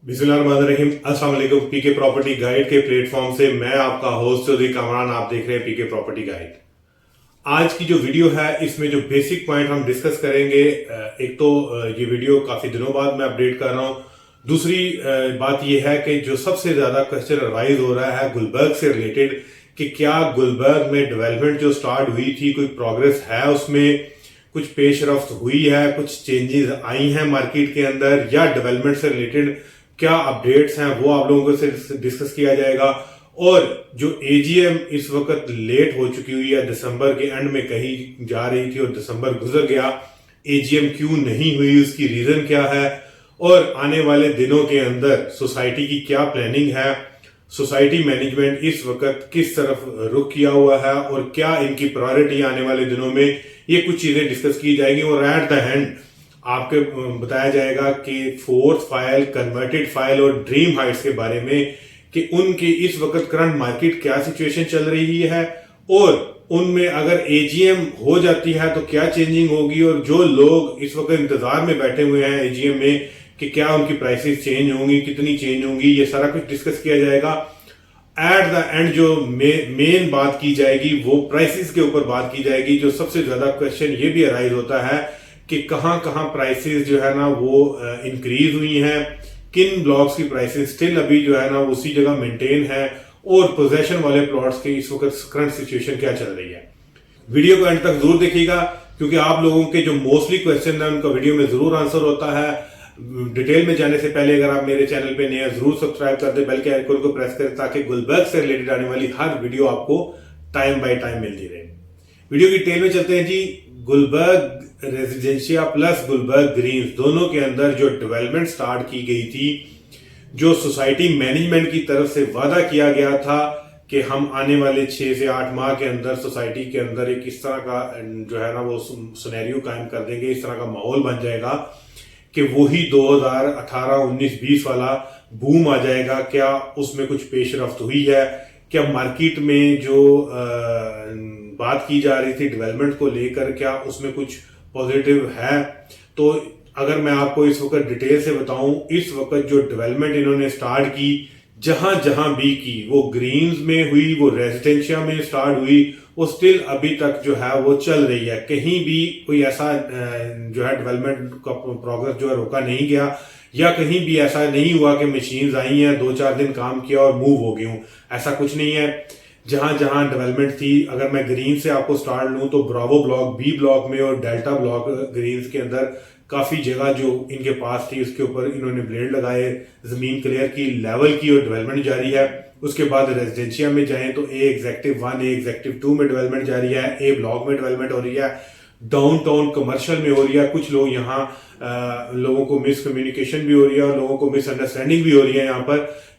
बिस्मिल्लाहिर्रहमानिर्रहीम। अस्सलाम वालेकुम। पीके प्रॉपर्टी गाइड के प्लेटफॉर्म से मैं आपका होस्ट चौधरी कामरान, आप देख रहे हैं पीके प्रॉपर्टी गाइड। आज की जो वीडियो है इसमें जो बेसिक पॉइंट हम डिस्कस करेंगे, एक तो ये वीडियो काफी दिनों बाद मैं अपडेट कर रहा हूं। दूसरी बात यह है कि जो सबसे ज्यादा क्वेश्चन अराइज हो रहा है गुलबर्ग से रिलेटेड कि क्या गुलबर्ग में डेवलपमेंट जो स्टार्ट हुई थी कोई प्रोग्रेस है, उसमें कुछ पेश रफ्त हुई है, कुछ चेंजेस आई हैं मार्केट के अंदर, या डेवलपमेंट से रिलेटेड क्या अपडेट्स हैं वो आप लोगों से डिस्कस किया जाएगा। और जो एजीएम इस वक्त लेट हो चुकी हुई है, दिसंबर के एंड में कही जा रही थी और दिसंबर गुजर गया, एजीएम क्यों नहीं हुई, उसकी रीजन क्या है, और आने वाले दिनों के अंदर सोसाइटी की क्या प्लानिंग है, सोसाइटी मैनेजमेंट इस वक्त किस तरफ रुख किया हुआ है और क्या इनकी प्रायोरिटी आने वाले दिनों में, ये कुछ चीजें डिस्कस की जाएगी। और एट द एंड आपके बताया जाएगा कि फोर्थ फाइल, कन्वर्टेड फाइल और ड्रीम हाइट्स के बारे में कि उनकी इस वक्त करंट मार्केट क्या सिचुएशन चल रही है और उनमें अगर एजीएम हो जाती है तो क्या चेंजिंग होगी, और जो लोग इस वक्त इंतजार में बैठे हुए हैं एजीएम में कि क्या उनकी प्राइसेस चेंज होंगी, कितनी चेंज होंगी, ये सारा कुछ डिस्कस किया जाएगा। एट द एंड जो मेन बात की जाएगी वो प्राइसेस के ऊपर बात की जाएगी। जो सबसे ज्यादा क्वेश्चन ये भी अराइज होता है कि कहां कहां प्राइसेस जो है ना वो इंक्रीज हुई हैं, किन ब्लॉक्स की प्राइसेस स्टिल अभी जो है ना उसी जगह मेंटेन है, और पोजेशन वाले प्लॉट्स की इस वक्त करंट सिचुएशन क्या चल रही है। वीडियो को एंड तक जरूर देखिएगा क्योंकि आप लोगों के जो मोस्टली क्वेश्चन है उनका वीडियो में जरूर आंसर होता है। डिटेल में जाने से पहले अगर आप मेरे चैनल पे नए हैं जरूर सब्सक्राइब कर दे, बेल के आइकन को प्रेस करें ताकि गुलबर्ग से रिलेटेड आने वाली हर वीडियो आपको टाइम बाय टाइम मिलती रहे। वीडियो की डिटेल में चलते हैं जी। Gulberg residencia plus Gulberg greens दोनों के अंदर जो डेवलपमेंट स्टार्ट की गई थी, जो सोसाइटी मैनेजमेंट की तरफ से वादा किया गया था कि हम आने वाले 6 से 8 माह के अंदर सोसाइटी के अंदर एक इस तरह का जो है ना वो सिनेरियो कायम कर देंगे, इस तरह का माहौल बन जाएगा कि वही 2018, 19, 20 वाला बूम आ जाएगा। क्या उसमें कुछ पेश रफ्त हुई है? क्या मार्केट में जो बात की जा रही थी डेवलपमेंट को लेकर, क्या उसमें कुछ पॉजिटिव है? तो अगर मैं आपको इस वक्त डिटेल से बताऊं, इस वक्त जो डेवलपमेंट इन्होंने स्टार्ट की, जहां जहां भी की, वो ग्रीन्स में हुई, वो रेजिडेंशिया में स्टार्ट हुई, वो स्टिल अभी तक जो है वो चल रही है। कहीं भी कोई ऐसा जो है डेवलपमेंट का प्रोग्रेस जो है रोका नहीं गया, या कहीं भी ऐसा नहीं हुआ कि मशीन्स आई हैं, 2-4 दिन काम किया और मूव हो गई हूं, ऐसा कुछ नहीं है। जहां जहां डेवलपमेंट थी, अगर मैं ग्रीन से आपको स्टार्ट लूं तो ब्रावो ब्लॉक, बी ब्लॉक में और डेल्टा ब्लॉक ग्रीन्स के अंदर काफी जगह जो इनके पास थी उसके ऊपर इन्होंने ब्लेड लगाए, जमीन क्लियर की, लेवल की और डेवलपमेंट जारी है। उसके बाद रेजिडेंशिया में जाएं तो ए एग्जेक्टिव 1, ए एग्जेक्टिव 2 में डेवलपमेंट जारी है, ए ब्लॉक में डेवलपमेंट हो रही है, डाउनटाउन कमर्शियल में हो रही है। कुछ लोग यहाँ लोगों को मिसकम्युनिकेशन भी हो रही है और लोगों को मिसअंडरस्टैंडिंग भी हो रही है यहाँ पर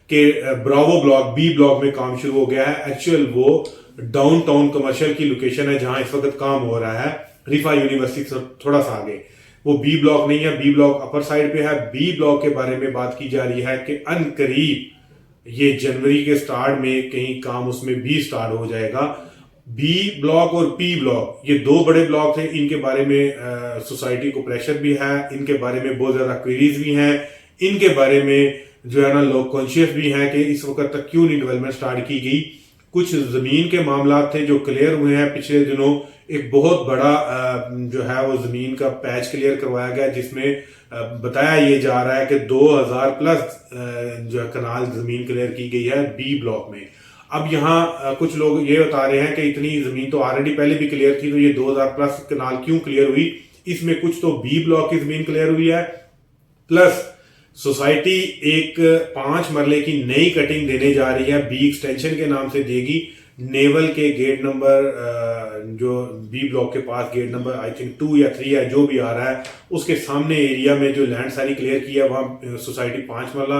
कि ब्रावो ब्लॉक, बी ब्लॉक में काम शुरू हो गया है। एक्चुअल वो डाउनटाउन कमर्शियल की लोकेशन है जहां इस वक्त काम हो रहा है, रिफा यूनिवर्सिटी से थोड़ा सा आगे। वो बी ब्लॉक नहीं है, बी ब्लॉक अपर साइड पे है। बी ब्लॉक के बारे में बात की जा रही है कि अनकरीब ये जनवरी के स्टार्ट में कहीं काम उसमें भी स्टार्ट हो जाएगा। बी ब्लॉक और पी ब्लॉक ये दो बड़े ब्लॉक हैं, इनके बारे में सोसाइटी को प्रेशर भी है, इनके बारे में बहुत ज्यादा क्वेरीज भी हैं, इनके बारे में जो है ना लोग कॉन्शियस भी हैं कि इस वक्त तक क्यों नहीं डेवलपमेंट स्टार्ट की गई। कुछ जमीन के मामला थे जो क्लियर हुए हैं पिछले दिनों। एक बहुत बड़ा जो है वो जमीन का पैच क्लियर करवाया गया जिसमें बताया ये जा रहा है कि 2000 प्लस जो है कनाल जमीन क्लियर की गई है बी ब्लॉक में। अब यहाँ कुछ लोग ये बता रहे हैं कि इतनी जमीन तो ऑलरेडी पहले भी क्लियर थी, तो ये 2000 प्लस कनाल क्यों क्लियर हुई? इसमें कुछ तो बी ब्लॉक की जमीन क्लियर हुई है, प्लस सोसाइटी एक 5 मरले की नई कटिंग देने जा रही है, बी एक्सटेंशन के नाम से देगी। नेवल के गेट नंबर जो बी ब्लॉक के पास गेट नंबर आई थिंक 2 या 3 है, जो भी आ रहा है, उसके सामने एरिया में जो लैंड सारी क्लियर की है वहां सोसाइटी 5 मरला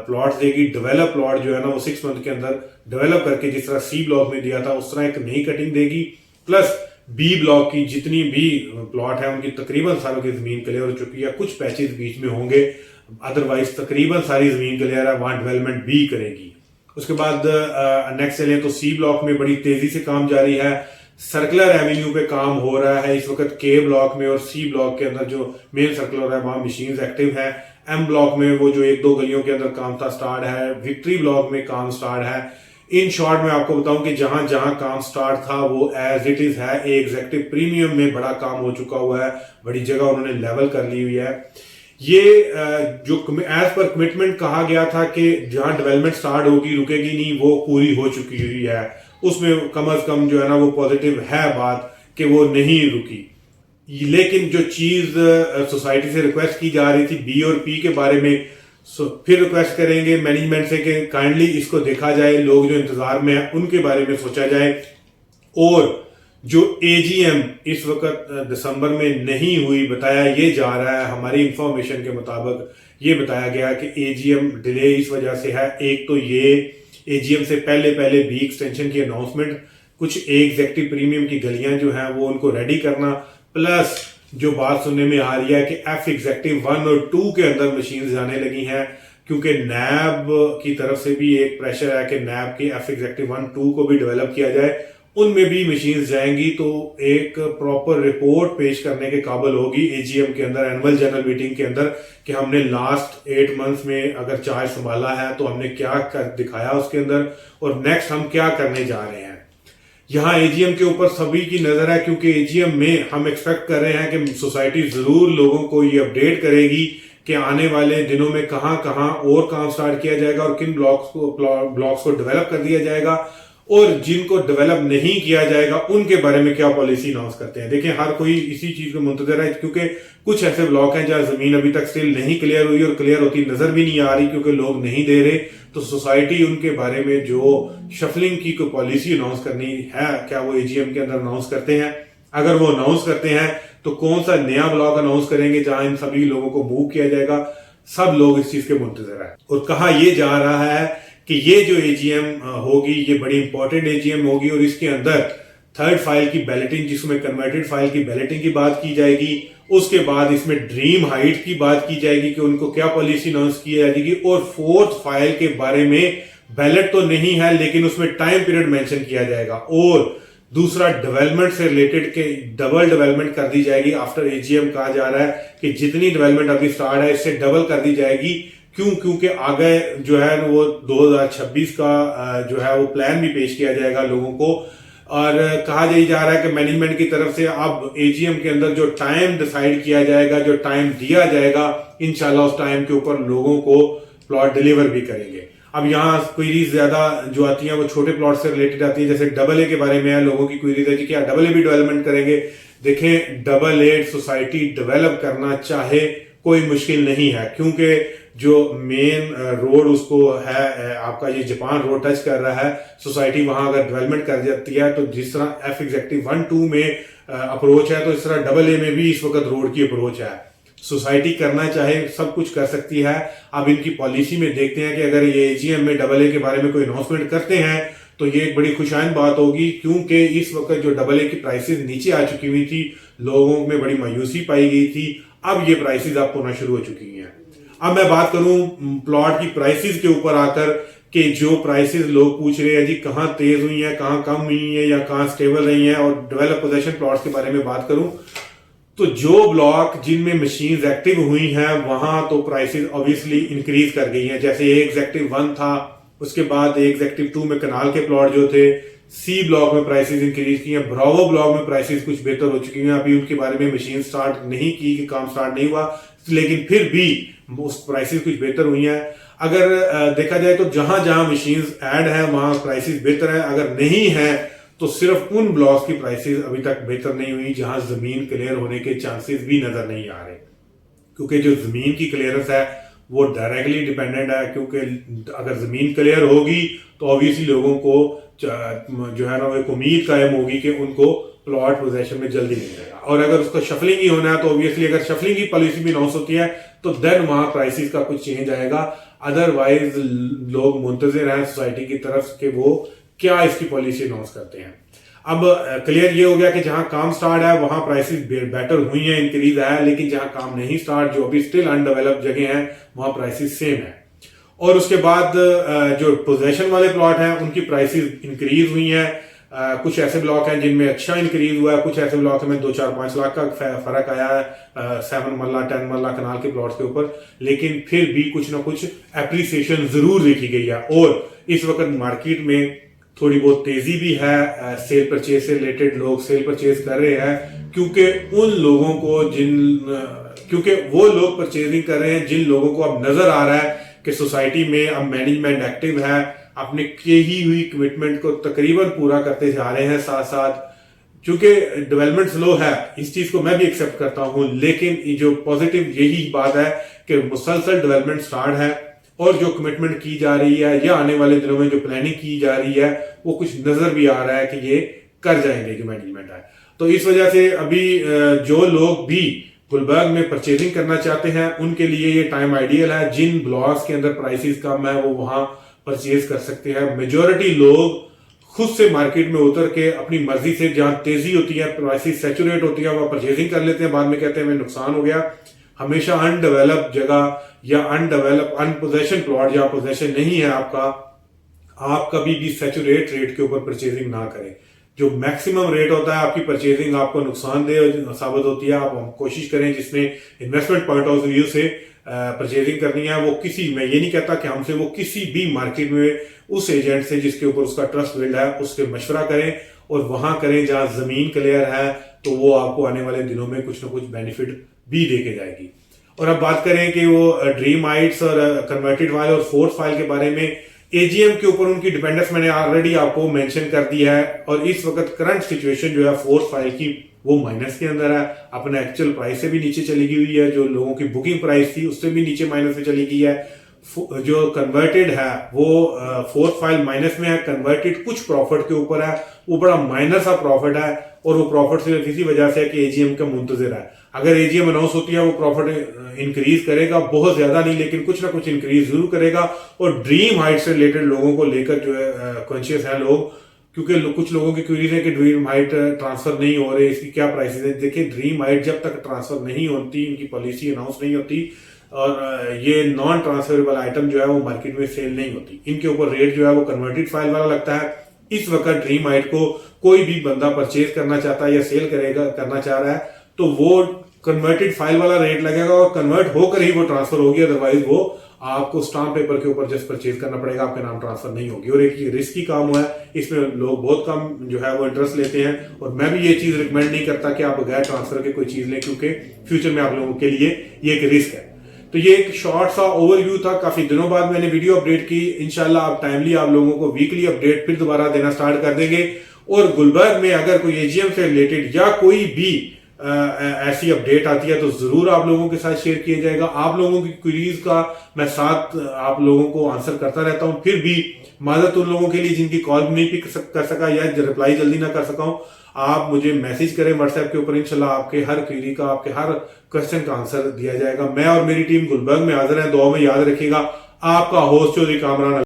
प्लॉट देगी। डेवलप प्लॉट जो है ना वो 6 मंथ के अंदर डेवलप करके जिस तरह सी ब्लॉक में दिया था उस तरह एक नई कटिंग देगी। प्लस बी ब्लॉक की जितनी भी प्लॉट है उनकी तकरीबन सारों की जमीन क्लियर हो चुकी है, कुछ पैचेस बीच में होंगे, अदरवाइज तकरीबन सारी जमीन क्लियर है, वहां डेवलपमेंट भी करेगी। उसके बाद नेक्स्ट चलें तो सी ब्लॉक में बड़ी तेजी से काम जारी है, सर्कुलर एवेन्यू पे काम हो रहा है इस वक्त के ब्लॉक में, और सी ब्लॉक के अंदर जो मेन सर्कुलर है वहां मशीन्स एक्टिव है। एम ब्लॉक में वो जो 1-2 गलियों के अंदर काम था स्टार्ट है, विक्ट्री ब्लॉक में काम स्टार्ट है। इन शॉर्ट में आपको बताऊं कि जहां जहां काम स्टार्ट था वो एज इट इज है। एग्जेक्टिव प्रीमियम में बड़ा काम हो चुका हुआ है, बड़ी जगह उन्होंने लेवल कर ली हुई है। ये जो एज पर कमिटमेंट कहा गया था कि जहां डेवलपमेंट स्टार्ट होगी रुकेगी नहीं, वो पूरी हो चुकी हुई है। उसमें कम अज कम जो है ना वो पॉजिटिव है बात कि वो नहीं रुकी। लेकिन जो चीज सोसाइटी से रिक्वेस्ट की जा रही थी बी और पी के बारे में, फिर रिक्वेस्ट करेंगे मैनेजमेंट से कि काइंडली इसको देखा जाए, लोग जो इंतजार में है उनके बारे में सोचा जाए। और जो एजीएम इस वक्त दिसंबर में नहीं हुई, बताया ये जा रहा है, हमारी इंफॉर्मेशन के मुताबिक ये बताया गया कि एजीएम डिले इस वजह से है। एक तो ये एजीएम से पहले बी एक्सटेंशन की अनाउंसमेंट, कुछ एग्जेक्टिव प्रीमियम की गलियां जो हैं वो उनको रेडी करना, प्लस जो बात सुनने में आ रही है कि एफ एग्जेक्टिव 1 और 2 के अंदर मशीन जाने लगी हैं, क्योंकि नैब की तरफ से भी एक प्रेशर है कि नैब के एफ एग्जेक्टिव 1-2 को भी डेवलप किया जाए, उनमें भी मशीन जाएंगी तो एक प्रॉपर रिपोर्ट पेश करने के काबिल होगी एजीएम के अंदर, एनुअल जनरल मीटिंग के अंदर, कि हमने लास्ट 8 मंथ्स में अगर चार्ज संभाला है तो हमने क्या कर दिखाया उसके अंदर, और नेक्स्ट हम क्या करने जा रहे हैं। यहाँ एजीएम के ऊपर सभी की नजर है, क्योंकि एजीएम में हम एक्सपेक्ट कर रहे हैं कि सोसाइटी जरूर लोगों को ये अपडेट करेगी कि आने वाले दिनों में कहां कहां और काम स्टार्ट किया जाएगा और किन ब्लॉक्स को डेवलप कर दिया जाएगा, और जिनको डेवलप नहीं किया जाएगा उनके बारे में क्या पॉलिसी अनाउंस करते हैं। देखिए हर कोई इसी चीज को मुंतजर है, क्योंकि कुछ ऐसे ब्लॉक हैं जहां जमीन अभी तक स्टिल नहीं क्लियर हुई और क्लियर होती नजर भी नहीं आ रही क्योंकि लोग नहीं दे रहे। तो सोसाइटी उनके बारे में जो शफलिंग की कोई पॉलिसी अनाउंस करनी है, क्या वो एजीएम के अंदर अनाउंस करते हैं? अगर वो अनाउंस करते हैं तो कौन सा नया ब्लॉक अनाउंस करेंगे जहां इन सभी लोगों को मूव किया जाएगा? सब लोग इस चीज के मुंतजर है। और कहा यह जा रहा है कि ये जो एजीएम होगी ये बड़ी इंपॉर्टेंट एजीएम होगी, और इसके अंदर थर्ड फाइल की बैलेटिंग, जिसमें कन्वर्टेड फाइल की बैलेटिंग की बात की जाएगी। उसके बाद इसमें ड्रीम हाइट की बात की जाएगी कि उनको क्या पॉलिसी अनाउंस की जाएगी, और फोर्थ फाइल के बारे में बैलेट तो नहीं है लेकिन उसमें टाइम पीरियड मेंशन किया जाएगा। और दूसरा डेवलपमेंट से रिलेटेड के डबल डेवलपमेंट कर दी जाएगी। आफ्टर एजीएम कहा जा रहा है कि जितनी डेवलपमेंट अभी स्टार्ट है इससे डबल कर दी जाएगी। क्योंकि आगे जो है वो 2026 का जो है वो प्लान भी पेश किया जाएगा लोगों को, और कहा जा रहा है कि मैनेजमेंट की तरफ से अब एजीएम के अंदर जो टाइम डिसाइड किया जाएगा, जो टाइम दिया जाएगा, इंशाल्लाह उस टाइम के ऊपर लोगों को प्लॉट डिलीवर भी करेंगे। अब यहाँ क्वेरीज ज्यादा जो आती हैं वो छोटे प्लॉट से रिलेटेड आती है, जैसे डबल ए के बारे में है, लोगों की क्वेरीज है कि क्या डबल ए भी डेवलपमेंट करेंगे? देखें, डबल ए सोसाइटी डेवलप करना चाहे कोई मुश्किल नहीं है, क्योंकि जो मेन रोड उसको है आपका ये जापान रोड टच कर रहा है। सोसाइटी वहां अगर डेवलपमेंट कर जाती है तो जिस तरह एफ एग्जेक्टिव 1-2 में अप्रोच है, तो इस तरह डबल ए में भी इस वक्त रोड की अप्रोच है। सोसाइटी करना चाहे सब कुछ कर सकती है। अब इनकी पॉलिसी में देखते हैं कि अगर ये एजीएम में डबल ए के बारे में कोई अनाउंसमेंट करते हैं तो ये एक बड़ी खुशाइन बात होगी, क्योंकि इस वक्त जो डबल ए की प्राइसेस नीचे आ चुकी हुई थी, लोगों में बड़ी मायूसी पाई गई थी, अब ये प्राइसेस अप होना शुरू हो चुकी हैं। अब मैं बात करूं प्लॉट की प्राइसेस के ऊपर आकर कि जो प्राइसेस लोग पूछ रहे हैं जी कहां तेज हुई है, कहां कम हुई है या कहां स्टेबल रही है, और डेवलप पोजेशन प्लॉट्स के बारे में बात करूं तो जो ब्लॉक जिनमें मशीन्स एक्टिव हुई हैं वहां तो प्राइसेस ऑब्वियसली इंक्रीज कर गई हैं। जैसे एग्जेक्टिव 1 था, उसके बाद एग्जेक्टिव 2 में कनाल के प्लॉट जो थे, सी ब्लॉक में प्राइसेस इंक्रीज की हैं, ब्रावो ब्लॉक में प्राइसेस कुछ बेहतर हो चुकी हैं। अभी उनके बारे में मशीन स्टार्ट नहीं की कि काम स्टार्ट नहीं हुआ, लेकिन फिर भी उस प्राइसेस कुछ बेहतर हुई हैं। अगर देखा जाए तो जहां जहां मशीन्स ऐड है वहां प्राइसेस बेहतर है, अगर नहीं है तो सिर्फ उन ब्लॉक्स की प्राइसेस अभी तक बेहतर नहीं हुई जहां जमीन क्लियर होने के चांसेस भी नजर नहीं आ रहे, क्योंकि जो जमीन की क्लियरेंस है वो डायरेक्टली डिपेंडेंट है। क्योंकि अगर जमीन क्लियर होगी तो ऑब्वियसली लोगों को जो है ना एक उम्मीद कायम होगी कि उनको प्लॉट पोजेशन में जल्दी मिल जाएगा, और अगर उसका शफलिंग ही होना है तो ऑब्वियसली अगर शफलिंग की पॉलिसी भी अनाउंस होती है तो देन वहां प्राइसेस का कुछ चेंज आएगा। अदरवाइज लोग मुंतजिर हैं सोसाइटी की तरफ कि वो क्या इसकी पॉलिसी अनाउंस करते हैं। अब क्लियर ये हो गया कि जहां काम स्टार्ट है वहां प्राइसेस बेटर हुई हैं, इंक्रीज है, लेकिन जहां काम नहीं स्टार्ट, जो अभी स्टिल अनडेवलप्ड जगह हैं, वहां प्राइसेस सेम है। और उसके बाद जो पोजेशन वाले प्लॉट हैं उनकी प्राइसेस इंक्रीज हुई हैं। कुछ ऐसे ब्लॉक हैं जिनमें अच्छा इंक्रीज हुआ है, कुछ ऐसे ब्लॉक में 2-4-5 लाख का फर्क आया है 7 मरला 10 मरला कनाल के प्लॉट्स के ऊपर, लेकिन फिर भी कुछ ना कुछ एप्रिसिएशन जरूर देखी गई है। और इस वक्त मार्केट में थोड़ी बहुत तेजी भी है, सेल परचेज से रिलेटेड लोग सेल परचेज कर रहे हैं, क्योंकि उन लोगों को क्योंकि वो लोग परचेजिंग कर रहे हैं जिन लोगों को अब नजर आ रहा है कि सोसाइटी में अब मैनेजमेंट एक्टिव है, अपने की हुई कमिटमेंट को तकरीबन पूरा करते जा रहे हैं। साथ साथ चूंकि डेवलपमेंट स्लो है, इस चीज को मैं भी एक्सेप्ट करता हूं, लेकिन जो पॉजिटिव यही बात है कि मुसलसल डेवलपमेंट स्टार्ट है और जो कमिटमेंट की जा रही है या आने वाले दिनों में जो प्लानिंग की जा रही है वो कुछ नजर भी आ रहा है कि ये कर जाएंगे जो मैनेजमेंट है। तो इस वजह से अभी जो लोग भी गुलबर्ग में परचेजिंग करना चाहते हैं उनके लिए ये टाइम आइडियल है। जिन ब्लॉक्स के अंदर प्राइसेस कम है वो वहां परचेज कर सकते हैं। मेजोरिटी लोग खुद से मार्केट में उतर के अपनी मर्जी से, जहां तेजी होती है, प्राइसेस सैचुरेट होती है, वह परचेजिंग कर लेते हैं, बाद में कहते हैं हमें नुकसान हो गया। हमेशा अनडेवलप जगह या अनपोजेशन प्लॉट जहां पोजेशन नहीं है आपका, आप कभी भी सैचुरेट रेट के ऊपर परचेजिंग ना करें। जो मैक्सिमम रेट होता है आपकी परचेजिंग आपको नुकसानदेह साबित होती है। आप कोशिश करें जिसने इन्वेस्टमेंट पॉइंट ऑफ व्यू से परचेजिंग करनी है, वो किसी, मैं ये नहीं कहता कि हमसे, वो किसी भी मार्केट में उस एजेंट से जिसके ऊपर उसका ट्रस्ट बिल्ड है उससे मशवरा करें और वहां करें जहां जमीन क्लियर है, तो वो आपको आने वाले दिनों में कुछ ना कुछ बेनिफिट भी देके जाएगी। और अब बात करें कि वो ड्रीम हाइट्स और कन्वर्टेड फाइल और फोर्थ फाइल के बारे में, एजीएम के ऊपर उनकी डिपेंडेंस मैंने ऑलरेडी आपको मेंशन कर दिया है। और इस वक्त करंट सिचुएशन जो है फोर्थ फाइल की वो माइनस के अंदर है, अपने एक्चुअल प्राइस से भी नीचे चली गई हुई है, जो लोगों की बुकिंग प्राइस थी उससे भी नीचे माइनस में चली गई है। जो कन्वर्टेड है वो फोर्थ फाइल माइनस में है, कन्वर्टेड कुछ प्रॉफिट के ऊपर है, वो बड़ा माइनर सा प्रॉफिट है और वो प्रॉफिट सिर्फ इसी वजह से है कि एजीएम का मुंतजिर है। अगर एजीएम अनाउंस होती है वो प्रॉफिट इंक्रीज करेगा, बहुत ज्यादा नहीं लेकिन कुछ ना कुछ इंक्रीज जरूर करेगा। और ड्रीम हाइट से रिलेटेड लोगों को लेकर जो है कॉन्शियस है लोग, क्योंकि कुछ लोगों की क्वेरीज है कि ड्रीम हाइट ट्रांसफर नहीं हो रहे, इसकी क्या प्राइसेस है। देखिए, ड्रीम हाइट जब तक ट्रांसफर नहीं होती, इनकी पॉलिसी अनाउंस नहीं होती और ये नॉन ट्रांसफरेबल आइटम जो है वो मार्केट में सेल नहीं होती, इनके ऊपर रेट जो है वो कन्वर्टेड फाइल वाला लगता है। इस वक्त ड्रीम हाइट को कोई भी बंदा परचेज करना चाहता है या सेल करना चाह रहा है तो वो कन्वर्टेड फाइल वाला रेट लगेगा और कन्वर्ट होकर ही वो ट्रांसफर होगी, अदरवाइज वो आपको स्टाम्प पेपर के ऊपर जस्ट परचेज करना पड़ेगा, आपके नाम ट्रांसफर नहीं होगी। और एक रिस्की काम हुआ है, इसमें लोग बहुत कम जो है वो इंटरेस्ट लेते हैं और मैं भी ये चीज रिकमेंड नहीं करता कि आप बगैर ट्रांसफर के कोई चीज लें, क्योंकि फ्यूचर में आप लोगों के लिए ये एक रिस्क है। तो ये एक शॉर्ट सा ओवरव्यू था, काफी दिनों बाद मैंने वीडियो अपडेट की। इंशाल्लाह आप टाइमली आप लोगों को वीकली अपडेट फिर दोबारा देना स्टार्ट कर देंगे। और गुलबर्ग में अगर कोई एजीएम से रिलेटेड या कोई भी ऐसी अपडेट आती है तो जरूर आप लोगों के साथ शेयर किया जाएगा। आप लोगों की क्वेरीज का मैं साथ आप लोगों को आंसर करता रहता हूं। फिर भी माजरत उन लोगों के लिए जिनकी कॉल नहीं पिक कर सका या रिप्लाई जल्दी ना कर सका हूं, आप मुझे मैसेज करें व्हाट्सएप के ऊपर, इंशाल्लाह आपके हर क्वेरी का, आपके हर क्वेश्चन का आंसर दिया जाएगा। मैं और मेरी टीम गुलबर्ग में हाजिर है, दुआ में याद रखिएगा। आपका होस्ट चौधरी कामरान।